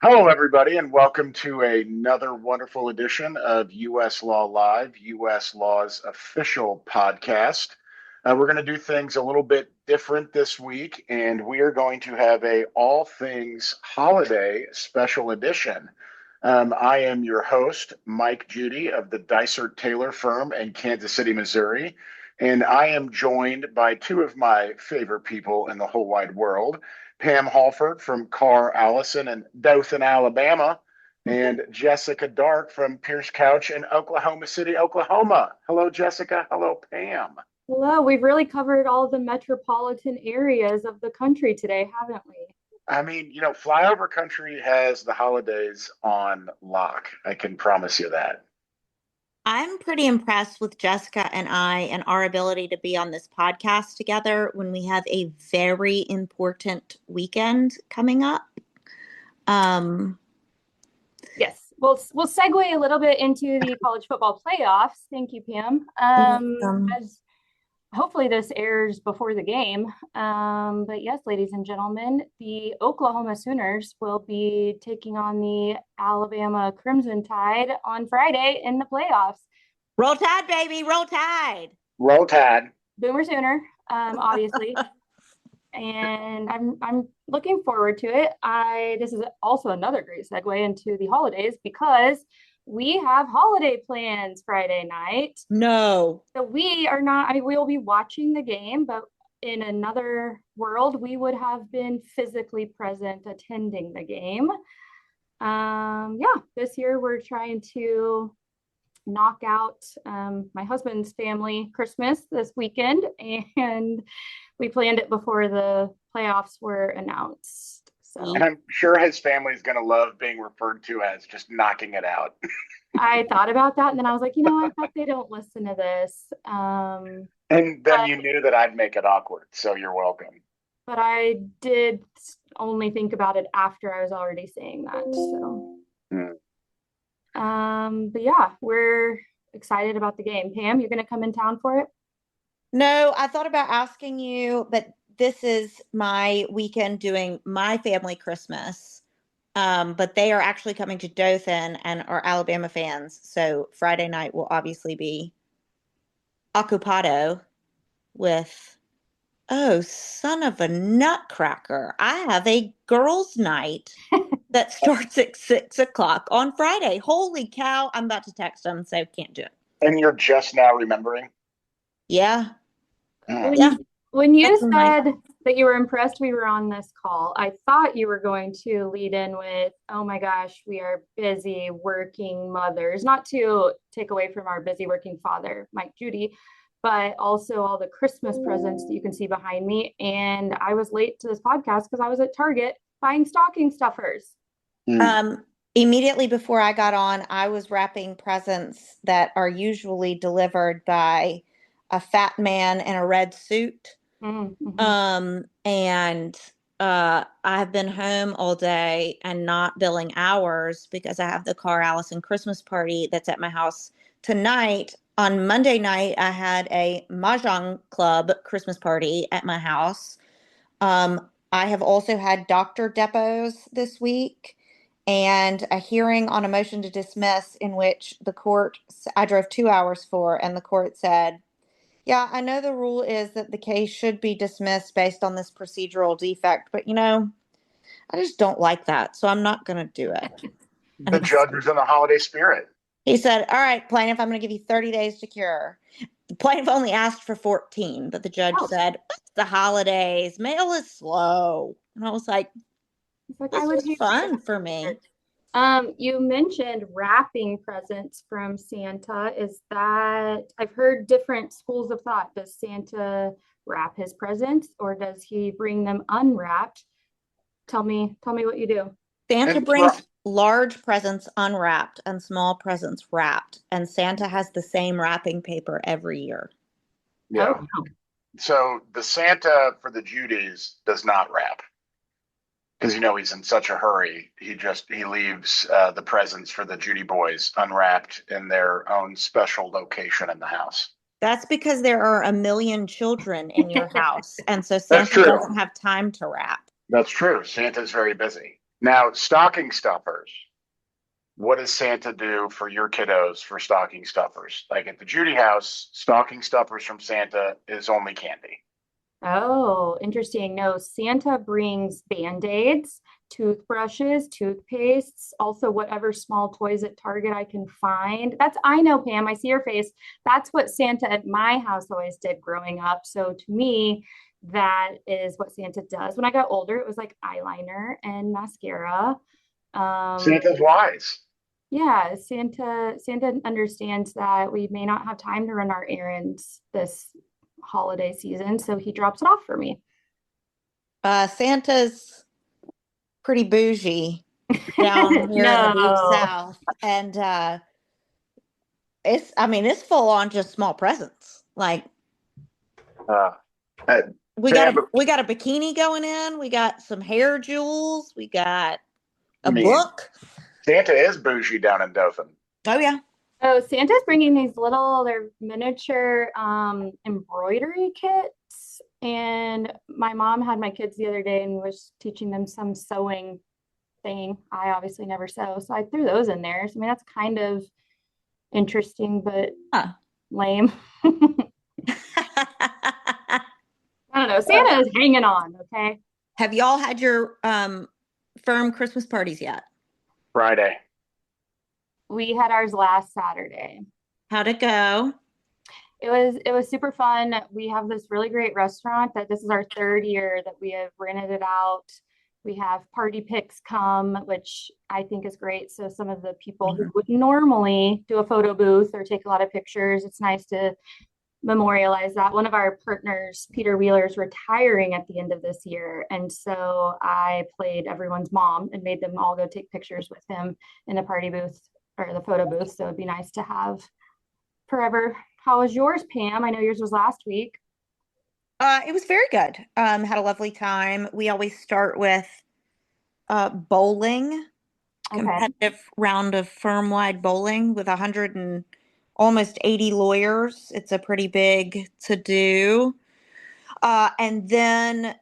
Hello, everybody, and welcome to another wonderful edition of US Law Live, US Law's official podcast. We're going to do things a little bit different this week, and we are going to have a all things holiday special edition. I am your host, Mike Judy of the Dysart Taylor firm in Kansas City, Missouri, and I am joined by two of my favorite people in the whole wide world. Pam Halford from Carr Allison in Dothan, Alabama, and Jessica Dark from Pierce Couch in Oklahoma City, Oklahoma. Hello, Jessica. Hello, Pam. Hello, we've really covered all the metropolitan areas of the country today, haven't we? Flyover country has the holidays on lock. I can promise you that. I'm pretty impressed with Jessica and I and our ability to be on this podcast together when we have a very important weekend coming up. Yes, we'll segue a little bit into the college football playoffs. Thank you, Pam. As hopefully this airs before the game. But yes, ladies and gentlemen, the Oklahoma Sooners will be taking on the Alabama Crimson Tide on Friday in the playoffs. Roll Tide, baby, roll Tide. Roll Tide. Boomer Sooner, obviously. And I'm looking forward to it. This is also another great segue into the holidays because we have holiday plans Friday night. No. So we are not, we will be watching the game, but in another world, we would have been physically present attending the game. This year we're trying to knock out my husband's family Christmas this weekend, and we planned it before the playoffs were announced. So, and I'm sure his family is going to love being referred to as just knocking it out. I thought about that, and then I was like, I hope they don't listen to this. And then you knew that I'd make it awkward, so you're welcome. But I did only think about it after I was already saying that. So, but yeah, we're excited about the game. Pam, you're going to come in town for it? No, I thought about asking you, but this is my weekend doing my family Christmas. But they are actually coming to Dothan and are Alabama fans. So Friday night will obviously be occupado with, oh, son of a nutcracker. I have a girls' night that starts at 6:00 on Friday. Holy cow. I'm about to text them, so can't do it. And you're just now remembering? Yeah. When you said that you were impressed we were on this call, I thought you were going to lead in with, oh my gosh, we are busy working mothers, not to take away from our busy working father, Mike Judy, but also all the Christmas presents that you can see behind me. And I was late to this podcast because I was at Target buying stocking stuffers. Immediately before I got on, I was wrapping presents that are usually delivered by a fat man in a red suit. Mm-hmm. I've been home all day and not billing hours because I have the Carr Allison Christmas party that's at my house tonight. On Monday night, I had a Mahjong Club Christmas party at my house. I have also had doctor depots this week and a hearing on a motion to dismiss in which I drove 2 hours for, and the court said, yeah, I know the rule is that the case should be dismissed based on this procedural defect, but I just don't like that, so I'm not going to do it. The judge was in the holiday spirit. He said, all right, plaintiff, I'm going to give you 30 days to cure. The plaintiff only asked for 14, but the judge said, it's the holidays, mail is slow. And I was like, this was fun for me. You mentioned wrapping presents from Santa. Is that, I've heard different schools of thought. Does Santa wrap his presents or does he bring them unwrapped? Tell me what you do. Santa brings large presents unwrapped and small presents wrapped, and Santa has the same wrapping paper every year. Yeah. Oh. So the Santa for the Judys does not wrap. Because he's in such a hurry, he leaves the presents for the Judy boys unwrapped in their own special location in the house. That's because there are a million children in your house, and so Santa doesn't have time to wrap. That's true. Santa's very busy. Now, stocking stuffers. What does Santa do for your kiddos for stocking stuffers? Like at the Judy house, stocking stuffers from Santa is only candy. Oh, interesting. No, Santa brings Band-Aids, toothbrushes, toothpastes, also whatever small toys at Target I can find. I know, Pam, I see your face. That's what Santa at my house always did growing up. So to me, that is what Santa does. When I got older, it was like eyeliner and mascara. Santa's wise. Yeah, Santa understands that we may not have time to run our errands this holiday season, so he drops it off for me. Santa's pretty bougie down here in the deep No. south, and it's full on just small presents. Like Uh, uh, we Pam, got a bikini going in, we got some hair jewels, we got I a mean, book. Santa is bougie down in Dothan. Oh yeah. Oh, Santa's bringing they're miniature embroidery kits. And my mom had my kids the other day and was teaching them some sewing thing. I obviously never sew, so I threw those in there. So, I mean, that's kind of interesting, but Huh. lame. I don't know. Santa is hanging on, okay? Have y'all had your firm Christmas parties yet? Friday. We had ours last Saturday. How'd it go? It was super fun. We have this really great restaurant that this is our third year that we have rented it out. We have party pics come, which I think is great. So some of the people who would normally do a photo booth or take a lot of pictures, it's nice to memorialize that. One of our partners, Peter Wheeler, is retiring at the end of this year. And so I played everyone's mom and made them all go take pictures with him in the party booth or the photo booth. So it'd be nice to have forever. How was yours, Pam? I know yours was last week. It was very good. Had a lovely time. We always start with bowling, Okay. competitive round of firm-wide bowling with 100 and almost 80 lawyers. It's a pretty big to do. And then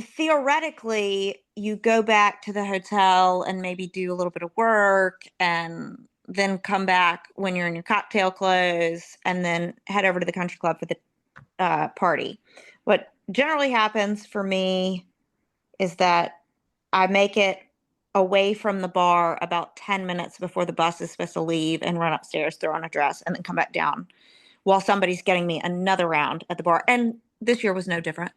theoretically, you go back to the hotel and maybe do a little bit of work and then come back when you're in your cocktail clothes and then head over to the country club for the party. What generally happens for me is that I make it away from the bar about 10 minutes before the bus is supposed to leave and run upstairs, throw on a dress, and then come back down while somebody's getting me another round at the bar. And this year was no different.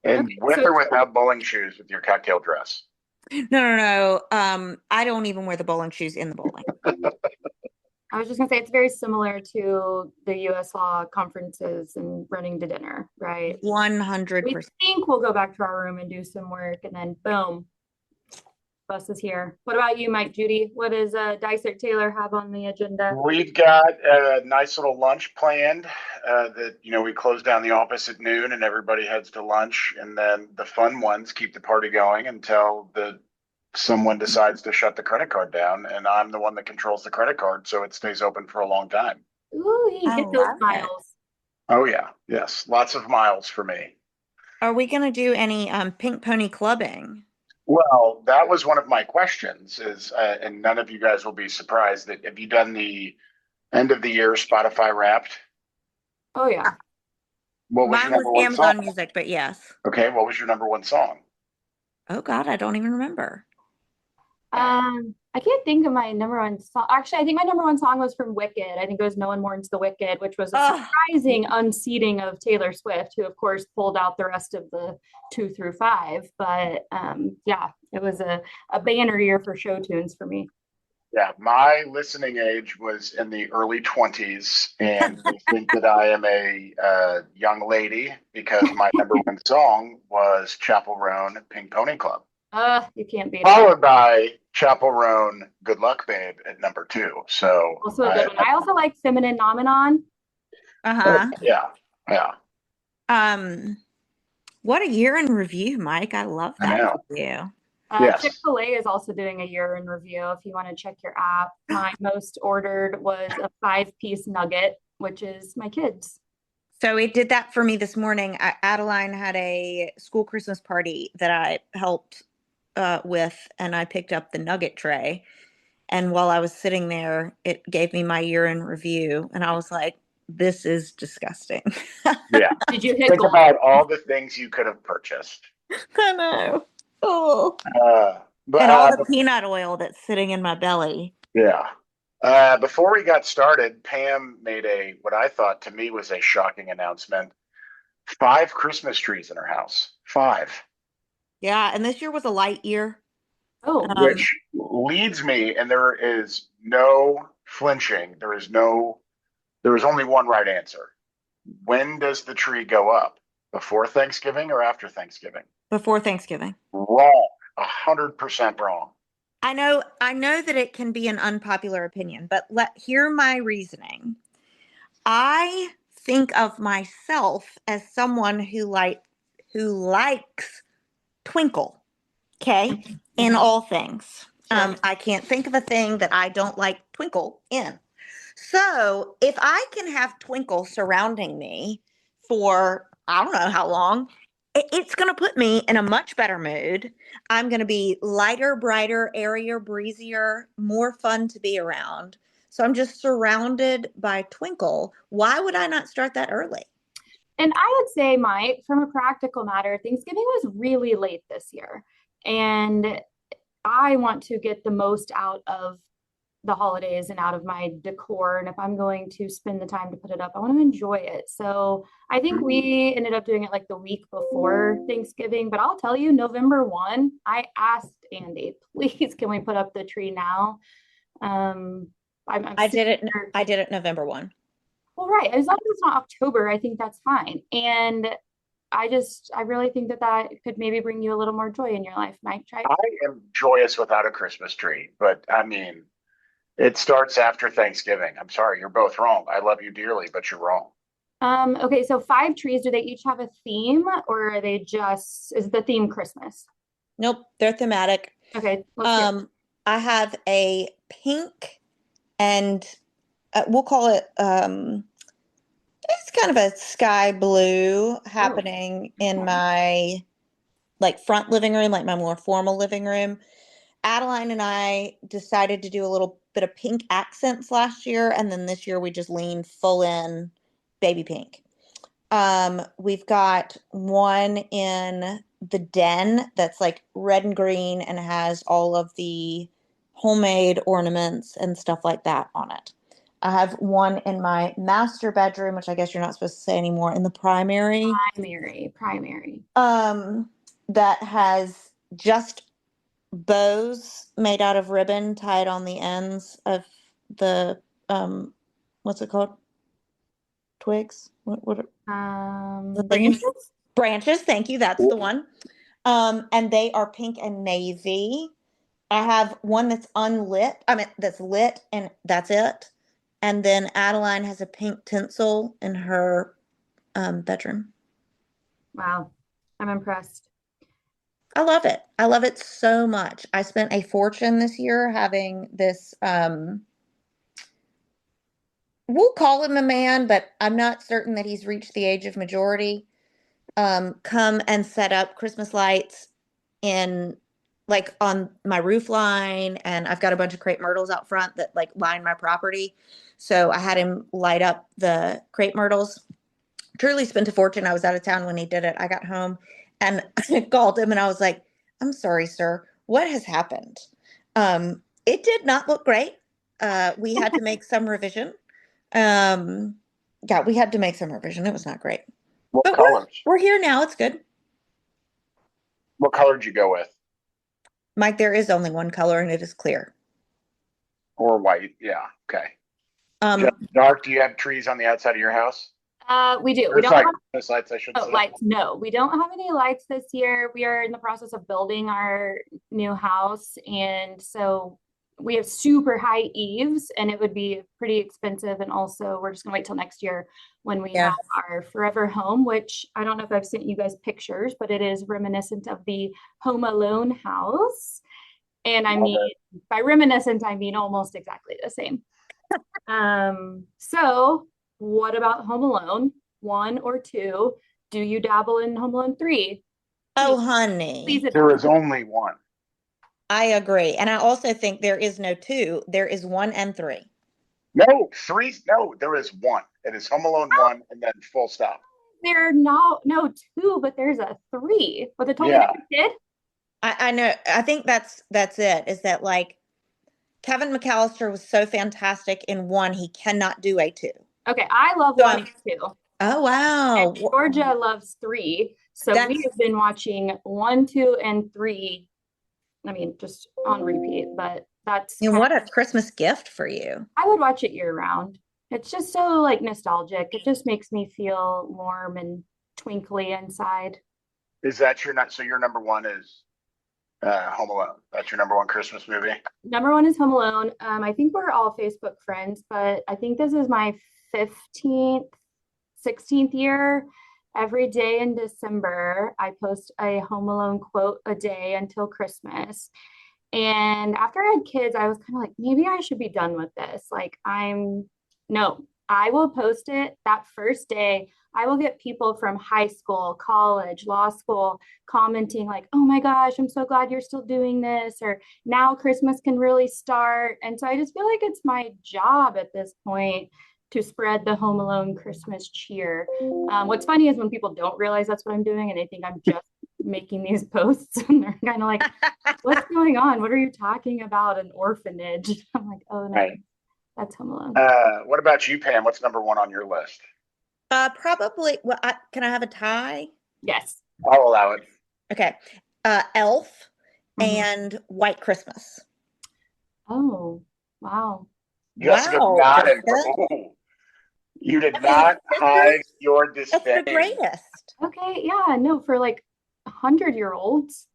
And Okay, with so or without bowling shoes with your cocktail dress? No. I don't even wear the bowling shoes in the bowling. I was just gonna say it's very similar to the USLAW conferences and running to dinner, right? 100%. We think we'll go back to our room and do some work, and then boom, bus is here. What about you, Mike Judy? What does Dysart Taylor have on the agenda? We've got a nice little lunch planned that, we close down the office at noon and everybody heads to lunch. And then the fun ones keep the party going until someone decides to shut the credit card down. And I'm the one that controls the credit card, so it stays open for a long time. Ooh, you I hit those love it. miles. Oh, yeah. Yes. Lots of miles for me. Are we going to do any pink pony clubbing? Well, that was one of my questions and none of you guys will be surprised that have you done the end of the year Spotify Wrapped? Oh yeah. What was Mine your was number one Amazon song? Music, but yes. Okay, what was your number one song? Oh God, I don't even remember. I can't think of my number one song. Actually, I think my number one song was from Wicked. I think it was No One Mourns the Wicked, which was a surprising unseating of Taylor Swift, who of course pulled out the rest of the 2 through 5. But yeah, it was a banner year for show tunes for me. Yeah, my listening age was in the early 20s, and I think that I am a young lady because my number one song was Chapel Roan Pink Pony Club. You can't beat it. Followed by Chapel Roan Good Luck Babe at number 2. So Also a good one. I also like Feminine Nomenon. Yeah. What a year in review, Mike. I love that for you. Yes. Chick-fil-A is also doing a year in review. If you want to check your app, my most ordered was a 5-piece nugget, which is my kids. So it did that for me this morning. Adeline had a school Christmas party that I helped with, and I picked up the nugget tray. And while I was sitting there, it gave me my year-end review, and I was like, this is disgusting. Yeah. Did you hit Think gold? about all the things you could have purchased. I know. Oh. But And all the peanut oil that's sitting in my belly. yeah. Before we got started, Pam made what I thought to me was a shocking announcement. 5 Christmas trees in her house. 5. Yeah, and this year was a light year. Oh, Which leads me, and there is no flinching. There is only one right answer. When does the tree go up? Before Thanksgiving or after Thanksgiving? Before Thanksgiving. Wrong. 100% wrong. I know that it can be an unpopular opinion, but hear my reasoning. I think of myself as someone who likes twinkle, okay, in all things. sure. I can't think of a thing that I don't like twinkle in. So if I can have twinkle surrounding me for I don't know how long, it's going to put me in a much better mood. I'm going to be lighter, brighter, airier, breezier, more fun to be around. So I'm just surrounded by twinkle. Why would I not start that early? And I would say, Mike, from a practical matter, Thanksgiving was really late this year. And I want to get the most out of the holidays and out of my decor. And if I'm going to spend the time to put it up, I want to enjoy it. So I think we ended up doing it like the week before Thanksgiving. But I'll tell you, November 1, I asked Andy, please, can we put up the tree now? I did it November 1. Well, right. As long as it's not October, I think that's fine. And I really think that could maybe bring you a little more joy in your life, Mike. Try. I am joyous without a Christmas tree, but I mean, it starts after Thanksgiving. I'm sorry, you're both wrong. I love you dearly, but you're wrong. Okay, so 5 trees, do they each have a theme, or is the theme Christmas? Nope, they're thematic. Okay. Let's I have a pink and we'll call it it's kind of a sky blue happening in my like front living room, like my more formal living room. Adeline and I decided to do a little bit of pink accents last year, and then this year we just leaned full in baby pink. We've got one in the den that's like red and green and has all of the homemade ornaments and stuff like that on it. I have one in my master bedroom, which I guess you're not supposed to say anymore, in the primary. Primary. That has just bows made out of ribbon tied on the ends of the what's it called? Twigs? What branches, thank you. That's the one. And they are pink and navy. I have one that's unlit. That's lit, and that's it. And then Adeline has a pink tinsel in her bedroom. Wow. I'm impressed. I love it. I love it so much. I spent a fortune this year having this, we'll call him a man, but I'm not certain that he's reached the age of majority, come and set up Christmas lights on my roof line. And I've got a bunch of crepe myrtles out front that like line my property. So I had him light up the crepe myrtles. Truly spent a fortune. I was out of town when he did it. I got home and I called him and I was like, I'm sorry, sir. What has happened? It did not look great. We had to make some revision. We had to make some revision. It was not great. What colors? We're here now. It's good. What color did you go with? Mike, there is only one color and it is clear. Or white. Yeah. Okay. Dark, do you have trees on the outside of your house? We do. We don't have lights, I should say. Lights. No, we don't have any lights this year. We are in the process of building our new house. And so we have super high eaves and it would be pretty expensive. And also we're just gonna wait till next year when we have our forever home, which I don't know if I've sent you guys pictures, but it is reminiscent of the Home Alone house. And I mean, by reminiscent, I mean almost exactly the same. So what about Home Alone 1 or 2? Do you dabble in Home Alone 3? Oh, honey. There is only one. I agree. And I also think there is no 2. There is 1 and 3. No, 3. No, there is 1. It is Home Alone 1 and then full stop. There are no 2, but there's a 3 with a totally different kid. I know. I think that's it. Is that like Kevin McAllister was so fantastic in 1, he cannot do a 2. Okay, I love 1 and 2. Oh wow! And Georgia loves 3, so we have been watching 1, 2, and 3. I mean, just on repeat, but that's what a Christmas gift for you. I would watch it year round. It's just so like nostalgic. It just makes me feel warm and twinkly inside. Is that so your number 1 is Home Alone? That's your number 1 Christmas movie? Number 1 is Home Alone. I think we're all Facebook friends, but I think this is my 15th, 16th year. Every day in December, I post a Home Alone quote a day until Christmas. And after I had kids, I was kind of like, maybe I should be done with this. Like, no, I will post it that first day. I will get people from high school, college, law school commenting like, oh my gosh, I'm so glad you're still doing this, or now Christmas can really start. And so I just feel like it's my job at this point to spread the Home Alone Christmas cheer. What's funny is when people don't realize that's what I'm doing and they think I'm just making these posts and they're kind of like, what's going on? What are you talking about? An orphanage? I'm like, oh no, that's Home Alone. What about you, Pam? What's number 1 on your list? Probably. Well, can I have a tie? Yes. I'll allow it. Okay. Elf and White Christmas. Oh, wow. Jessica, you did not hide your disdain. That's the greatest. Okay, yeah, no, for like 100-year-olds.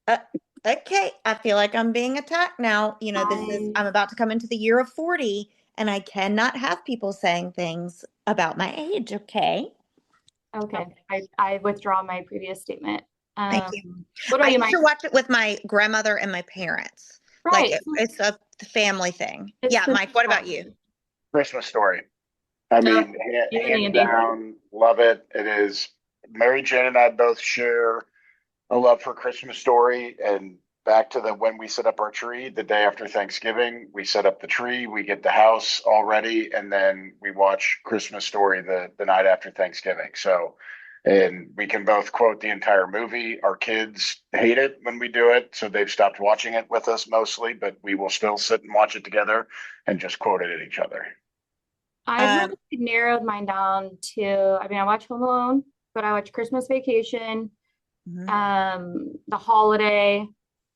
Okay, I feel like I'm being attacked now. I'm about to come into the year of 40, and I cannot have people saying things about my age. Okay. I withdraw my previous statement. Thank you. What about I you, used to watch it with my grandmother and my parents. Right. Like it's a family thing. Yeah, Mike, what about you? Christmas Story. I mean, hands down, love it. It is. Mary Jane and I both share a love for Christmas Story. And back to when we set up our tree the day after Thanksgiving, we set up the tree, we get the house all ready, and then we watch Christmas Story the night after Thanksgiving. So, and we can both quote the entire movie. Our kids hate it when we do it, so they've stopped watching it with us mostly, but we will still sit and watch it together and just quote it at each other. I've really narrowed mine down to, I watch Home Alone, but I watch Christmas Vacation, The Holiday,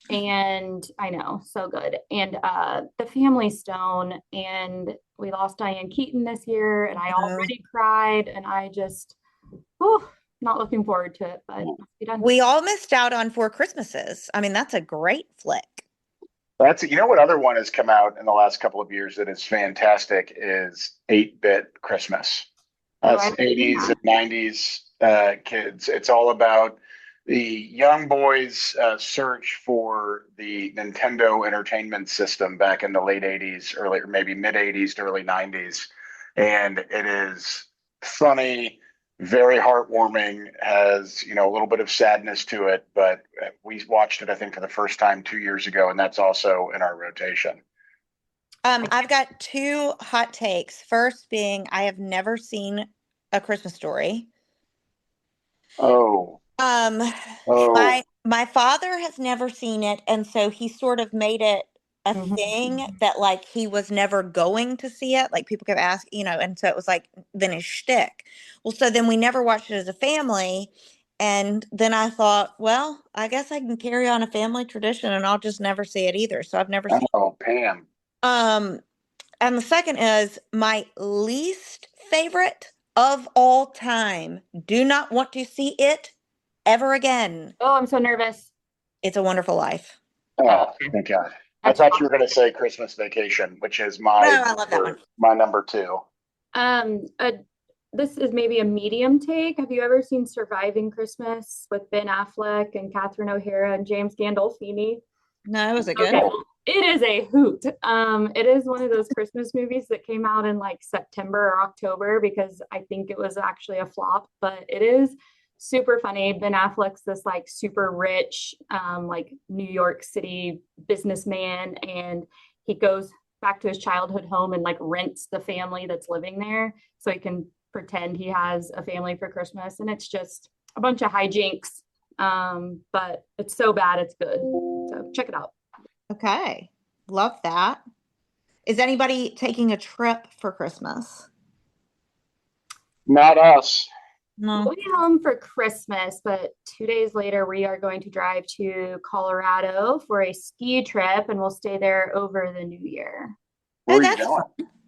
and I know, so good. And The Family Stone, and we lost Diane Keaton this year, and I already cried, and I just, not looking forward to it, but we all missed out on 4 Christmases. I mean, that's a great flick. What other one has come out in the last couple of years that is fantastic is 8-Bit Christmas. Us 80s and 90s kids. It's all about the young boys' search for the Nintendo Entertainment System back in the late 80s, maybe mid 80s to early 90s. And it is funny, very heartwarming, has, a little bit of sadness to it, but we watched it, I think, for the first time 2 years ago, and that's also in our rotation. I've got 2 hot takes. First being, I have never seen A Christmas Story. My father has never seen it, and so he sort of made it a thing that like he was never going to see it. Like people kept asking, and so it was like then his shtick. Well, so then we never watched it as a family, and then I thought, well, I guess I can carry on a family tradition, and I'll just never see it either. So I've never seen it. Oh, Pam. And the second is my least favorite of all time. Do not want to see it ever again. Oh, I'm so nervous. It's a Wonderful Life. Oh, thank God. I thought you were going to say Christmas Vacation, which is my number 2. This is maybe a medium take. Have you ever seen Surviving Christmas with Ben Affleck and Catherine O'Hara and James Gandolfini? No, was it good? Okay. It is a hoot. It is one of those Christmas movies that came out in like September or October because I think it was actually a flop, but it is super funny. Ben Affleck's this like super rich, like New York City businessman, and he goes back to his childhood home and like rents the family that's living there so he can pretend he has a family for Christmas. And it's just a bunch of hijinks. But it's so bad, it's good. So check it out. Okay. Love that. Is anybody taking a trip for Christmas? Not us. No. We'll be home for Christmas, but 2 days later, we are going to drive to Colorado for a ski trip, and we'll stay there over the new year. Where are you going?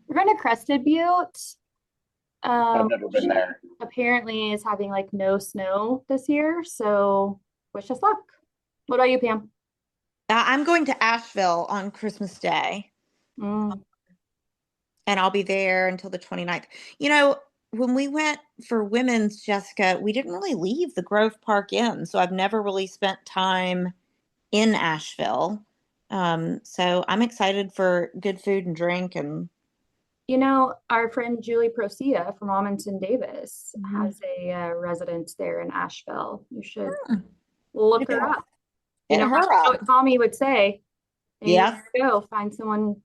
We're going to Crested Butte. I've never been there. Apparently is having like no snow this year, so wish us luck. What about you, Pam? I'm going to Asheville on Christmas Day. Mm. And I'll be there until the 29th. You know, when we went for women's, Jessica, we didn't really leave the Grove Park Inn. So I've never really spent time in Asheville. So I'm excited for good food and drink. And You know, our friend Julie Procia from Amundsen Davis has a residence there in Asheville. You should look her up. You know what Tommy would say. Yeah. Go find someone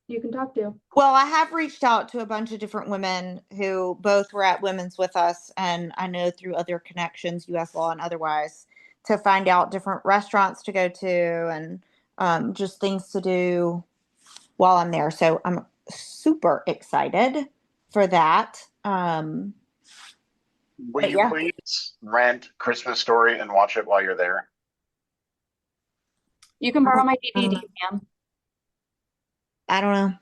you can talk to. Well, I have reached out to a bunch of different women who both were at Women's with us, and I know through other connections, USLAW and otherwise, to find out different restaurants to go to and just things to do while I'm there. So I'm super excited for that. Will you please rent Christmas Story and watch it while you're there? You can borrow my DVD, Pam. I don't know.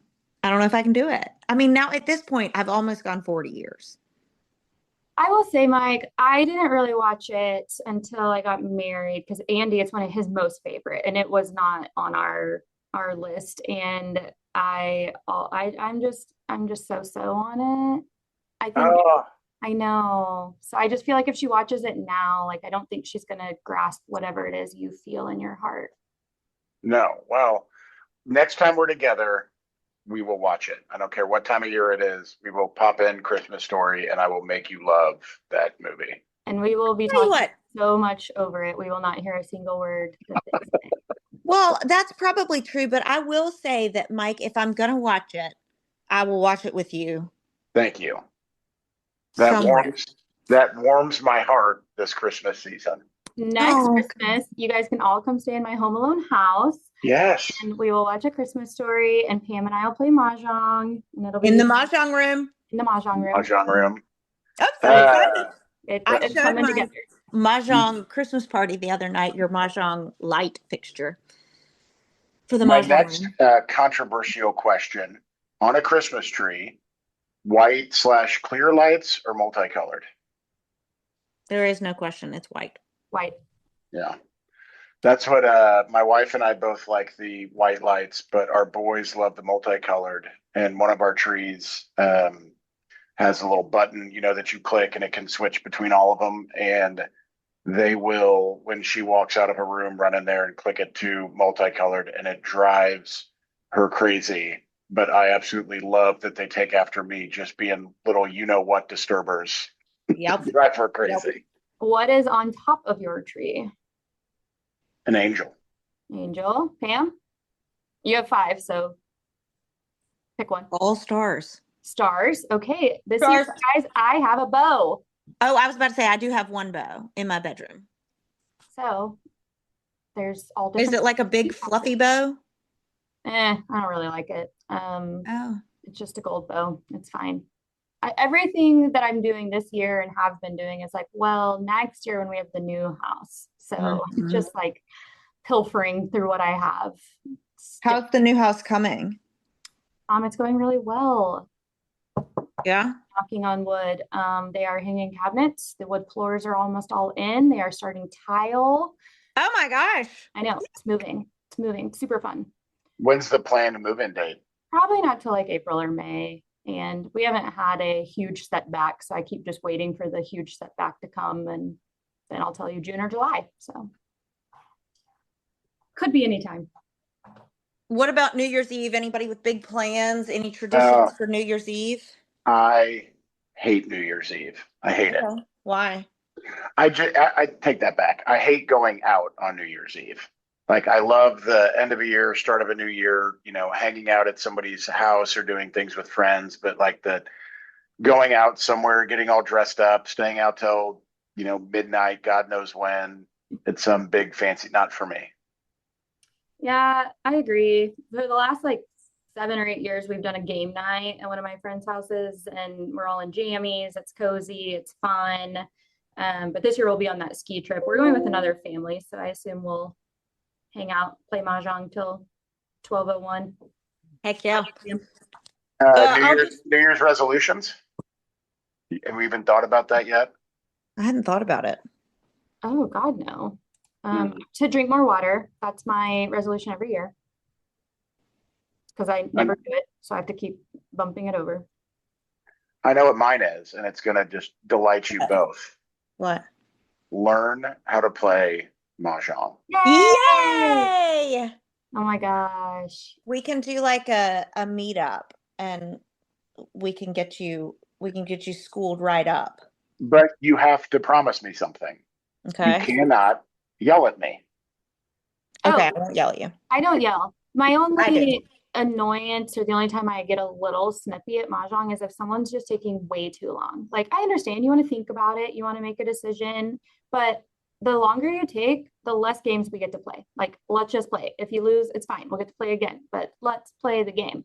I don't know if I can do it. I mean, now at this point, I've almost gone 40 years. I will say, Mike, I didn't really watch it until I got married because Andy, it's one of his most favorite, and it was not on our list. And I'm just so on it. I think I know. So I just feel like if she watches it now, like I don't think she's gonna grasp whatever it is you feel in your heart. No. Well, next time we're together, we will watch it. I don't care what time of year it is. We will pop in Christmas Story and I will make you love that movie. And we will be talking so much over it. We will not hear a single word that they say. Well, that's probably true, but I will say that, Mike, if I'm going to watch it, I will watch it with you. Thank you. That warms my heart this Christmas season. Next Christmas, you guys can all come stay in my Home Alone house. Yes. And we will watch A Christmas Story, and Pam and I will play Mahjong. And it'll be in the Mahjong room. In the Mahjong room. Mahjong room. It's coming together. Mahjong Christmas party the other night, your Mahjong light fixture. For the My Mahjong next room. Controversial question. On a Christmas tree, white/clear lights or multicolored? There is no question. It's white. White. Yeah. That's what my wife and I both like, the white lights, but our boys love the multicolored. And one of our trees has a little button, that you click and it can switch between all of them. And they will, when she walks out of a room, run in there and click it to multicolored, and it drives her crazy. But I absolutely love that they take after me, just being little what disturbers. Yep. Drive her crazy. Yep. What is on top of your tree? An angel. Angel. Pam? You have 5, so pick one. All stars. Stars. Okay. This year, guys, I have a bow. Oh, I was about to say I do have one bow in my bedroom. So there's all different. Is it like a big fluffy bow? I don't really like it. It's just a gold bow. It's fine. Everything that I'm doing this year and have been doing is like, well, next year when we have the new house. So it's just like pilfering through what I have. How's the new house coming? It's going really well. Yeah. Knocking on wood. They are hanging cabinets. The wood floors are almost all in. They are starting tile. Oh my gosh. I know. It's moving. It's moving. Super fun. When's the planned move-in date? Probably not till like April or May. And we haven't had a huge setback. So I keep just waiting for the huge setback to come. And then I'll tell you June or July. So could be anytime. What about New Year's Eve? Anybody with big plans? Any traditions for New Year's Eve? I hate New Year's Eve. I hate it. Why? I take that back. I hate going out on New Year's Eve. Like I love the end of a year, start of a new year, hanging out at somebody's house or doing things with friends, but like the going out somewhere, getting all dressed up, staying out till, midnight, God knows when. It's some big fancy, not for me. Yeah, I agree. For the last like 7 or 8 years, we've done a game night at one of my friends' houses, and we're all in jammies. It's cozy, it's fun. But this year we'll be on that ski trip. We're going with another family, so I assume we'll hang out, play mahjong till 12:01. Heck yeah. New Year's resolutions. Have we even thought about that yet? I hadn't thought about it. Oh God, no. To drink more water. That's my resolution every year. Because I never do it, so I have to keep bumping it over. I know what mine is, and it's going to just delight you both. What? Learn how to play mahjong. Yay! Oh my gosh. We can do like a meetup, and we can get you schooled right up. But you have to promise me something. Okay. You cannot yell at me. Okay, I won't yell at you. I don't yell. My only annoyance, or the only time I get a little snippy at mahjong, is if someone's just taking way too long. Like, I understand you want to think about it, you want to make a decision, but the longer you take, the less games we get to play. Like, let's just play. If you lose, it's fine. We'll get to play again, but let's play the game.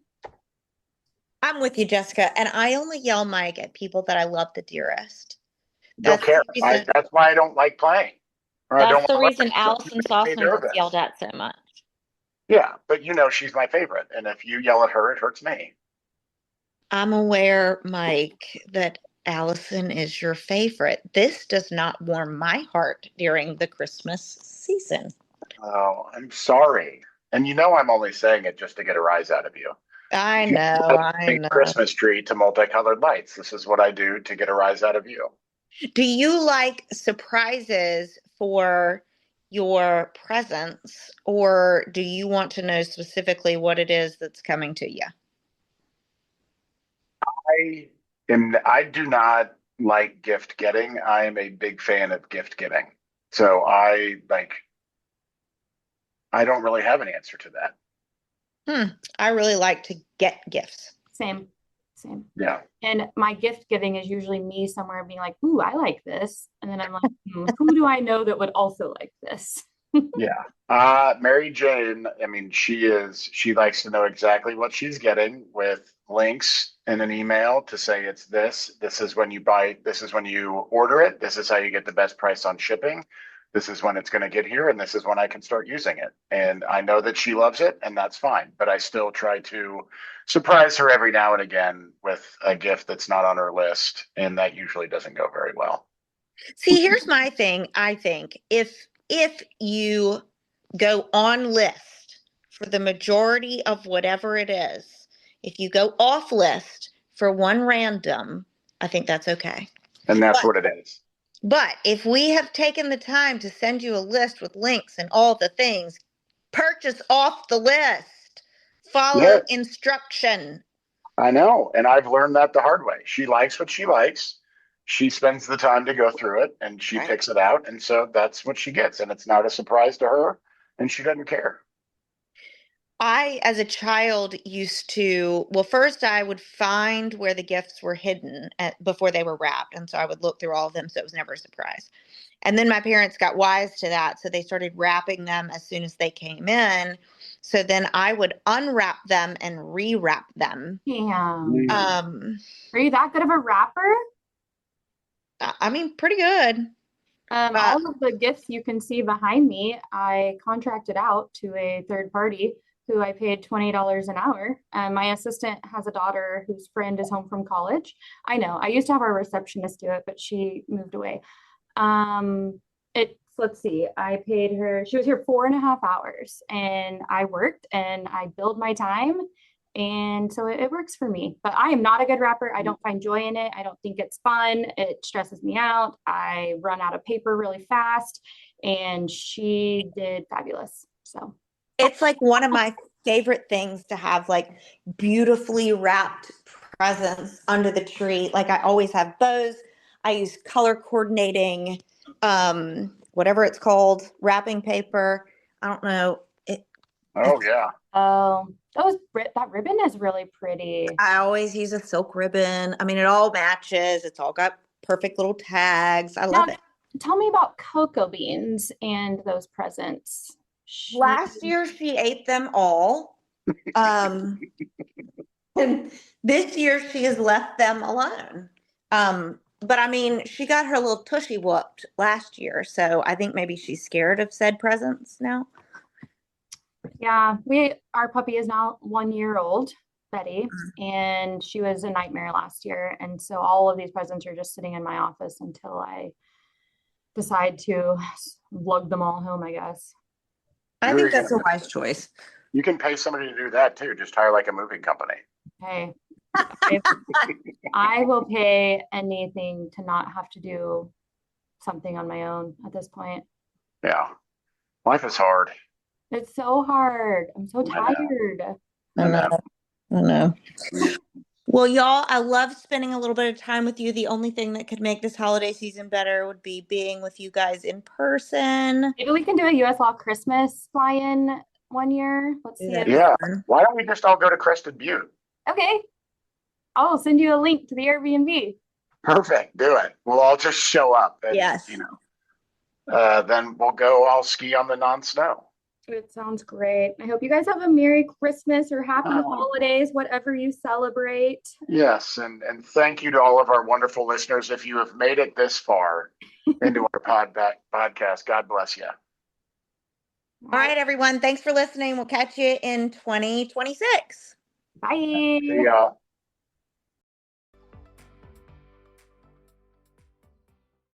I'm with you, Jessica, and I only yell, Mike, at people that I love the dearest. Don't care. That's why I don't like playing. That's the reason Allison Sauceman gets yelled at so much. Yeah, but she's my favorite, and if you yell at her, it hurts me. I'm aware, Mike, that Allison is your favorite. This does not warm my heart during the Christmas season. Oh, I'm sorry. And I'm only saying it just to get a rise out of you. I know. Christmas tree to multicolored lights. This is what I do to get a rise out of you. Do you like surprises for your presents, or do you want to know specifically what it is that's coming to you? I do not like gift getting. I am a big fan of gift giving. So I don't really have an answer to that. I really like to get gifts. Same. Yeah. And my gift giving is usually me somewhere being like, ooh, I like this. And then I'm like, who do I know that would also like this? Yeah. Mary Jane, I mean, she likes to know exactly what she's getting, with links in an email to say it's this. This is when you buy, this is when you order it. This is how you get the best price on shipping. This is when it's going to get here, and this is when I can start using it. And I know that she loves it, and that's fine. But I still try to surprise her every now and again with a gift that's not on her list, and that usually doesn't go very well. See, here's my thing. I think if you go on list for the majority of whatever it is, if you go off list for one random, I think that's okay. And that's what it is. But if we have taken the time to send you a list with links and all the things, purchase off the list. Follow instruction. I know. And I've learned that the hard way. She likes what she likes. She spends the time to go through it, and she picks it out. And so that's what she gets. And it's not a surprise to her, and she doesn't care. I, as a child, used to, first I would find where the gifts were hidden before they were wrapped. And so I would look through all of them, so it was never a surprise. And then my parents got wise to that, so they started wrapping them as soon as they came in. So then I would unwrap them and rewrap them. Damn. Are you that good of a wrapper? I mean, pretty good. All of the gifts you can see behind me, I contracted out to a third party who I paid $20 an hour. My assistant has a daughter whose friend is home from college. I know, I used to have our receptionist do it, but she moved away. Let's see, I paid her, she was here 4.5 hours, and I worked and I billed my time. And so it works for me, but I am not a good rapper. I don't find joy in it. I don't think it's fun. It stresses me out. I run out of paper really fast, and she did fabulous. So it's like one of my favorite things to have, like, beautifully wrapped presents under the tree. Like, I always have those. I use color coordinating, whatever it's called, wrapping paper. I don't know. Oh yeah. Oh, that ribbon is really pretty. I always use a silk ribbon. I mean, it all matches. It's all got perfect little tags. I love Now, it. tell me about cocoa beans and those presents. Last year, she ate them all. And this year, she has left them alone. But I mean, she got her little tushy whooped last year. So I think maybe she's scared of said presents now. Yeah, our puppy is now 1 year old, Betty, and she was a nightmare last year. And so all of these presents are just sitting in my office until I decide to lug them all home, I guess. I think that's a wise choice. You can pay somebody to do that too. Just hire like a moving company. Hey, I will pay anything to not have to do something on my own at this point. Yeah. Life is hard. It's so hard. I'm so tired. I know. Well, y'all, I love spending a little bit of time with you. The only thing that could make this holiday season better would be being with you guys in person. Maybe we can do a USLAW Christmas fly-in one year. Let's see. Yeah. Why don't we just all go to Crested Butte? Okay. I'll send you a link to the Airbnb. Perfect. Do it. We'll all just show up. And, yes. Then we'll go all ski on the non-snow. It sounds great. I hope you guys have a Merry Christmas or Happy Holidays, whatever you celebrate. Yes, and thank you to all of our wonderful listeners. If you have made it this far into our podcast, God bless you. All right, everyone. Thanks for listening. We'll catch you in 2026. Bye. See y'all.